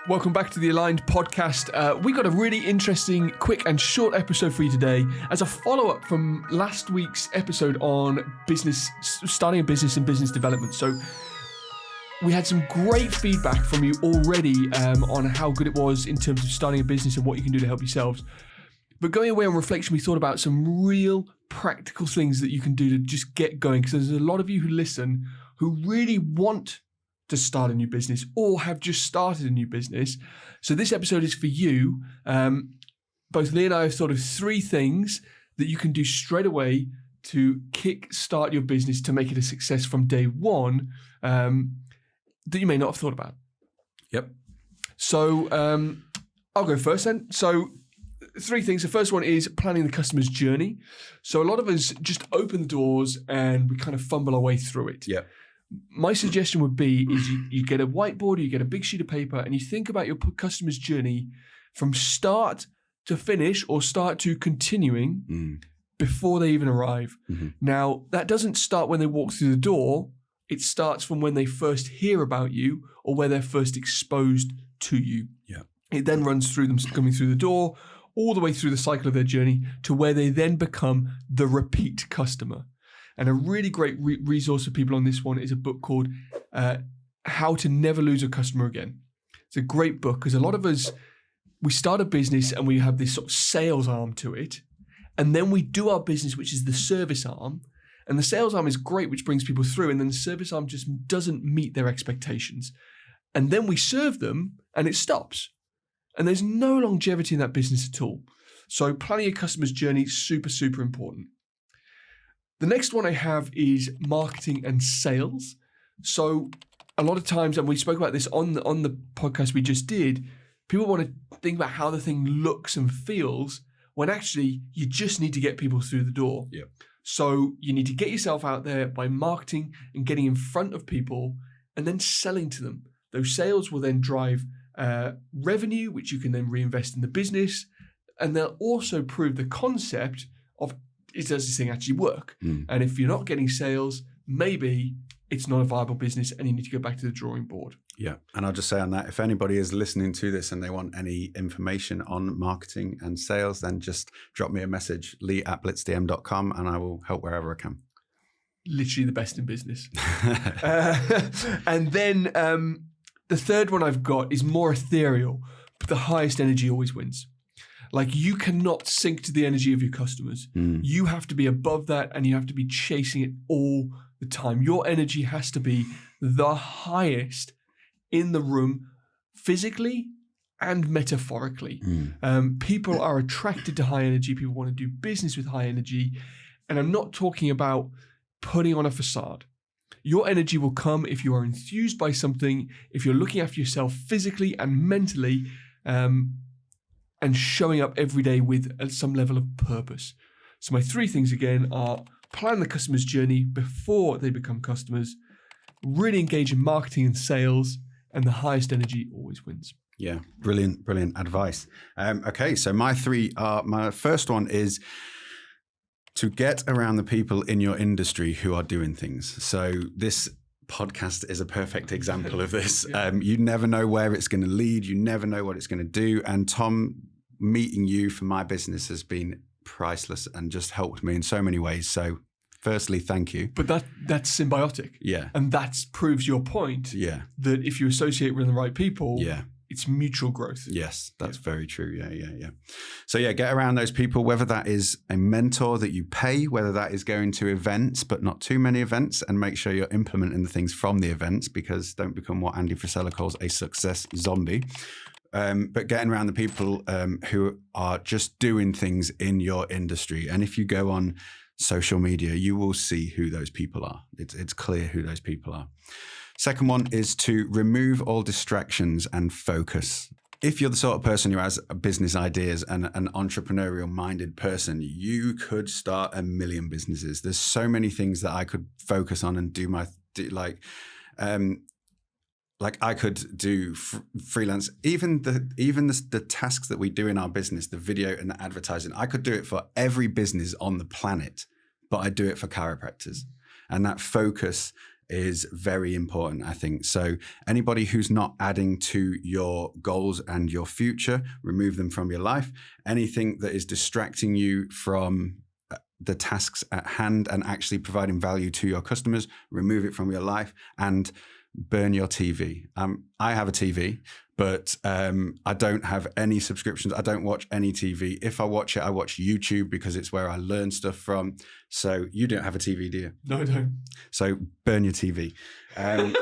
Welcome back to the Aligned podcast. We got a really interesting, quick and short episode for you today as a follow-up from last week's episode on business, starting a business and business development. So we had some great feedback from you already on how good it was in terms of starting a business and what you can do to help yourselves. But going away on reflection, we thought about some real practical things that you can do to just get going, because there's a lot of you who listen who really want to start a new business or have just started a new business. So this episode is for you. Both Lee and I have thought of 3 things that you can do straight away to kickstart your business to make it a success from day one that you may not have thought about. Yep. So I'll go first then. So 3 things. The first one is planning the customer's journey. So a lot of us just open the doors and we kind of fumble our way through it. Yep. My suggestion would be is you get a whiteboard or you get a big sheet of paper and you think about your customer's journey from start to finish or start to continuing before they even arrive. Mm-hmm. Now, that doesn't start when they walk through the door. It starts from when they first hear about you or where they're first exposed to you. Yeah. It then runs through them coming through the door all the way through the cycle of their journey to where they then become the repeat customer. And a really great resource for people on this one is a book called How to Never Lose a Customer Again. It's a great book because a lot of us, we start a business and we have this sort of sales arm to it. And then we do our business, which is the service arm. And the sales arm is great, which brings people through. And then the service arm just doesn't meet their expectations. And then we serve them and it stops. And there's no longevity in that business at all. So planning your customer's journey is super, super important. The next one I have is marketing and sales. So a lot of times, and we spoke about this on the podcast we just did, people want to think about how the thing looks and feels when actually you just need to get people through the door. Yep. So you need to get yourself out there by marketing and getting in front of people and then selling to them. Those sales will then drive revenue, which you can then reinvest in the business. And they'll also prove the concept of, does this thing actually work? And if you're not getting sales, maybe it's not a viable business and you need to go back to the drawing board. Yeah. And I'll just say on that, if anybody is listening to this and they want any information on marketing and sales, then just drop me a message, lee@blitzdm.com, and I will help wherever I can. Literally the best in business. And then the third one I've got is more ethereal, but the highest energy always wins. Like, you cannot sync to the energy of your customers. You have to be above that and you have to be chasing it all the time. Your energy has to be the highest in the room, physically and metaphorically. People are attracted to high energy. People want to do business with high energy. And I'm not talking about putting on a facade. Your energy will come if you are enthused by something, if you're looking after yourself physically and mentally, and showing up every day with some level of purpose. So my 3 things again are plan the customer's journey before they become customers, really engage in marketing and sales, and the highest energy always wins. Yeah, brilliant advice. Okay, so my 3 are, my first one is to get around the people in your industry who are doing things. So this podcast is a perfect example of this. Yeah. You never know where it's going to lead. You never know what it's going to do. And Tom, meeting you for my business has been priceless and just helped me in so many ways. So firstly, thank you. But that's symbiotic. Yeah. And that proves your point. Yeah. That if you associate with the right people, yeah, it's mutual growth. Yes, that's very true. Yeah. So yeah, get around those people, whether that is a mentor that you pay, whether that is going to events, but not too many events, and make sure you're implementing the things from the events, because don't become what Andy Frisella calls a success zombie. But getting around the people who are just doing things in your industry. And if you go on social media, you will see who those people are. It's clear who those people are. Second one is to remove all distractions and focus. If you're the sort of person who has business ideas and an entrepreneurial minded person, you could start a million businesses. There's so many things that I could focus on and do like I could do freelance, even the tasks that we do in our business, the video and the advertising. I could do it for every business on the planet, but I do it for chiropractors. And that focus is very important, I think. So anybody who's not adding to your goals and your future, remove them from your life. Anything that is distracting you from the tasks at hand and actually providing value to your customers, remove it from your life, and burn your TV. I have a TV, but I don't have any subscriptions. I don't watch any TV. If I watch it, I watch YouTube because it's where I learn stuff from. So you don't have a TV, do you? No, I don't. So burn your TV. And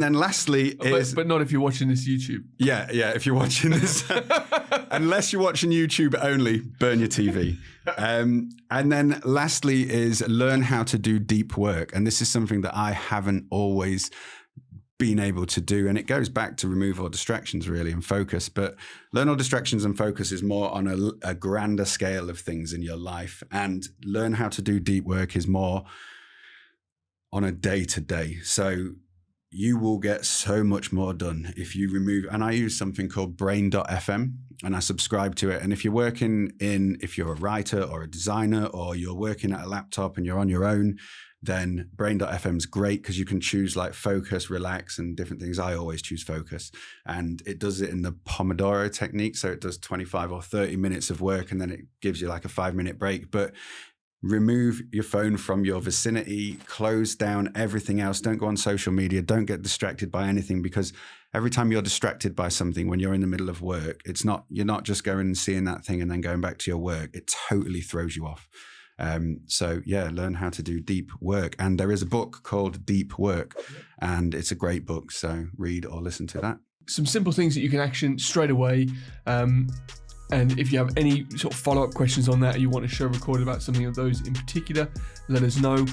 then lastly is... But not if you're watching this YouTube. Yeah, if you're watching this. Unless you're watching YouTube only, burn your TV. And then lastly is learn how to do deep work. And this is something that I haven't always been able to do. And it goes back to remove all distractions really and focus. But learn all distractions and focus is more on a grander scale of things in your life. And learn how to do deep work is more on a day-to-day. So you will get so much more done if you remove, and I use something called brain.fm and I subscribe to it. And if you're if you're a writer or a designer or you're working at a laptop and you're on your own, then brain.fm is great because you can choose like focus, relax, and different things. I always choose focus, and it does it in the Pomodoro technique. So it does 25 or 30 minutes of work and then it gives you like a 5-minute break. But remove your phone from your vicinity, close down everything else. Don't go on social media. Don't get distracted by anything, because every time you're distracted by something when you're in the middle of work, you're not just going and seeing that thing and then going back to your work. It totally throws you off. So yeah, learn how to do deep work. And there is a book called Deep Work, and it's a great book. So read or listen to that. Some simple things that you can action straight away. And if you have any sort of follow-up questions on that, or you want a show recorded about something of those in particular, let us know.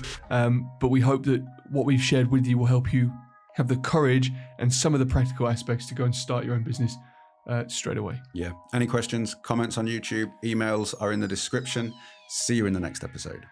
But we hope that what we've shared with you will help you have the courage and some of the practical aspects to go and start your own business straight away. Yeah. Any questions, comments on YouTube, emails are in the description. See you in the next episode.